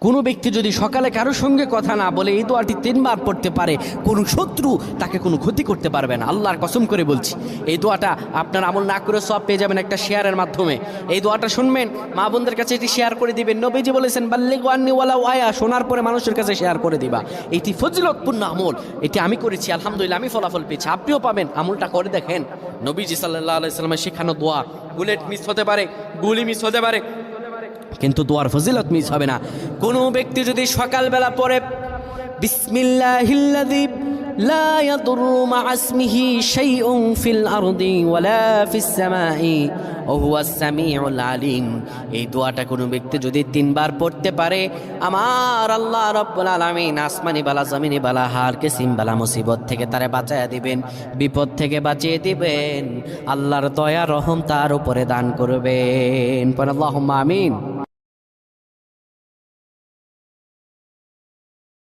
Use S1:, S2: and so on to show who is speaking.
S1: কোনো ব্যক্তি যদি সকালে কারোর সঙ্গে কথা না বলে এই দোয়াটি 3 বার পড়তে পারে, কোনো শত্রু তাকে কোনো ক্ষতি করতে পারবে না। আল্লাহর কসম করে বলছি, এই দোয়াটা আপনার আমল না করে সব পেয়ে যাবেন একটা শেয়ারের মাধ্যমে। এই দোয়াটা শুনবেন, মা বোনদের কাছে এটি শেয়ার করে দিবেন। নবীজি বলেছেন বাল্লিগু আন্নি ওয়ালাউ আয়া, শোনার পরে মানুষের কাছে শেয়ার করে দিবা। এটি ফজিলতপূর্ণ আমল, এটি আমি করেছি, আলহামদুলিল্লাহ আমি ফলাফল পেয়েছি, আপনিও পাবেন। আমলটা করে দেখেন। নবীজি সাল্লাল্লাহু আলাইহি সাল্লামের শেখানো দোয়া, বুলেট মিস হতে পারে, গুলি মিস হতে পারে, কিন্তু দোয়ার ফজিলত মিস হবে না। কোনো ব্যক্তি যদি সকালবেলা পড়ে বিসমিল্লাহিল্লাযী লা ইয়াদুররু মা ইসমিহি শাইউন ফিল আরদি ওয়ালা ফিস সামাই ওয়া হুয়াস সামিউল আলিম, এই দোয়াটা কোনো ব্যক্তি যদি 3 বার পড়তে পারে, আমার আল্লাহ রাব্বুল আলামিন আসমানি বালা জমিনি বালা হার কিসিম বালা মুসিবত থেকে তারে বাঁচায়া দিবেন, বিপদ থেকে বাঁচিয়ে দিবেন। আল্লাহর দয়া রহম তার উপরে দান করবেন। আল্লাহুম্মা আমিন।